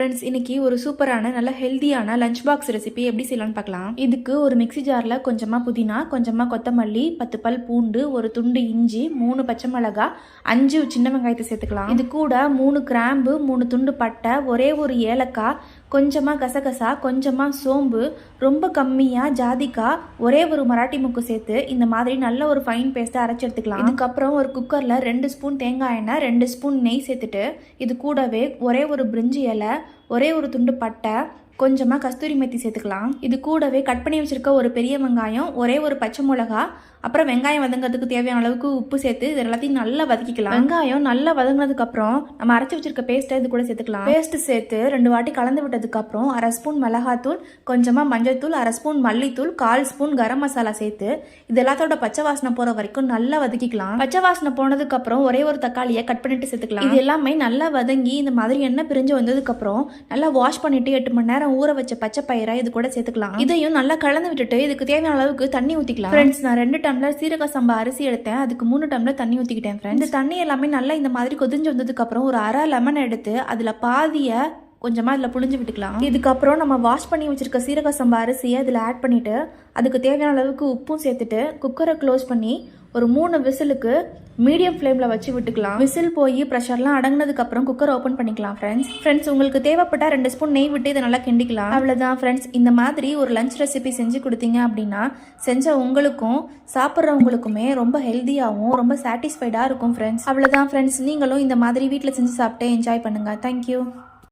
Friends, இன்னைக்கு ஒரு சூப்பரான நல்ல ஹெல்தியான லஞ்ச் பாக்ஸ் ரெசிபி எப்படி செய்யலாம்னு பார்க்கலாம். இதுக்கு ஒரு மிக்ஸி ஜாரில் கொஞ்சமாக புதினா, கொஞ்சமாக கொத்தமல்லி, 10 பல் பூண்டு, ஒரு துண்டு இஞ்சி, 3 பச்சை மிளகாய், 5 சின்ன வெங்காயத்தை சேர்த்துக்கலாம். இது கூட 3 கிராம்பு, 3 துண்டு பட்டை, ஒரே ஒரு ஏலக்காய், கொஞ்சமாக கசகசா, கொஞ்சமாக சோம்பு, ரொம்ப கம்மியாக ஜாதிக்காய், ஒரே ஒரு மராட்டி முக்கு சேர்த்து இந்த மாதிரி நல்ல ஒரு ஃபைன் பேஸ்ட்டை அரைச்சி எடுத்துக்கலாம். இதுக்கப்புறம் ஒரு குக்கரில் 2 ஸ்பூன் தேங்காய் எண்ணெய், 2 ஸ்பூன் நெய் சேர்த்துட்டு இது கூடவே ஒரே ஒரு பிரிஞ்சி இலை, ஒரே ஒரு துண்டு பட்டை, கொஞ்சமாக கஸ்தூரி மெத்தி சேர்த்துக்கலாம். இது கூடவே கட் பண்ணி வச்சுருக்க ஒரு பெரிய வெங்காயம், ஒரே ஒரு பச்சை மிளகா, அப்புறம் வெங்காயம் வதங்கிறதுக்கு தேவையான அளவுக்கு உப்பு சேர்த்து இது எல்லாத்தையும் நல்லா வதக்கிக்கலாம். வெங்காயம் நல்லா வதங்கினதுக்கப்புறம் நம்ம அரைச்சி வச்சிருக்க பேஸ்ட்டை இது கூட சேர்த்துக்கலாம். பேஸ்ட் சேர்த்து 2 வாட்டி கலந்து விட்டதுக்கப்புறம் 1/2 ஸ்பூன் மிளகாத்தூள், கொஞ்சமாக மஞ்சள்தூள், 1/2 ஸ்பூன் மல்லித்தூள், 1/4 ஸ்பூன் கரம் மசாலா சேர்த்து இது எல்லாத்தோட பச்சை வாசனை போகிற வரைக்கும் நல்லா வதக்கிக்கலாம். பச்சை வாசனை போனதுக்கப்புறம் ஒரே ஒரு தக்காளியை கட் பண்ணிட்டு சேர்த்துக்கலாம். இது எல்லாமே நல்லா வதங்கி இந்த மாதிரி எண்ணெய் பிரிஞ்சு வந்ததுக்கப்புறம் நல்லா வாஷ் பண்ணிட்டு 8 மணி நேரம் ஊற வச்ச பச்சை பயிரை இது கூட சேர்த்துக்கலாம். இதையும் நல்லா கலந்து விட்டுட்டு இதுக்கு தேவையான அளவுக்கு தண்ணி ஊற்றிக்கலாம். ஃப்ரெண்ட்ஸ், நான் 2 டம்ளர் சீரக சம்பா அரிசி எடுத்தேன். அதுக்கு 3 டம்ளர் தண்ணி ஊற்றிக்கிட்டேன். ஃப்ரெண்ட்ஸ், இந்த தண்ணி எல்லாமே நல்லா இந்த மாதிரி கொதிஞ்சு வந்ததுக்கு அப்புறம் ஒரு அரை லெமன் எடுத்து அதில் பாதியை கொஞ்சமாக இதில் புழிஞ்சு விட்டுக்கலாம். இதுக்கப்புறம் நம்ம வாஷ் பண்ணி வச்சிருக்க சீரக சம்பா அரிசியை இதில் ஆட் பண்ணிட்டு அதுக்கு தேவையான அளவுக்கு உப்பும் சேர்த்துட்டு குக்கரை க்ளோஸ் பண்ணி ஒரு 3 விசிலுக்கு மீடியம் ஃப்ளேமில் வச்சு விட்டுக்கலாம். விசில் போய் ப்ரெஷர்லாம் அடங்கினதுக்கப்புறம் குக்கர் ஓப்பன் பண்ணிக்கலாம். ஃப்ரெண்ட்ஸ், உங்களுக்கு தேவைப்பட்ட 2 ஸ்பூன் நெய் விட்டு இதை நல்லா கிண்டிக்கலாம். அவ்வளோதான் ஃப்ரெண்ட்ஸ். இந்த மாதிரி ஒரு லஞ்ச் ரெசிபி செஞ்சு கொடுத்தீங்க அப்படின்னா செஞ்ச உங்களுக்கும் சாப்பிட்றவங்களுக்குமே ரொம்ப ஹெல்த்தியாகவும் ரொம்ப சாட்டிஸ்ஃபைடாக இருக்கும். ஃப்ரெண்ட்ஸ், அவ்வளோதான் ஃப்ரெண்ட்ஸ். நீங்களும் இந்த மாதிரி வீட்டில் செஞ்சு சாப்பிட்டு என்ஜாய் பண்ணுங்கள். தேங்க்யூ.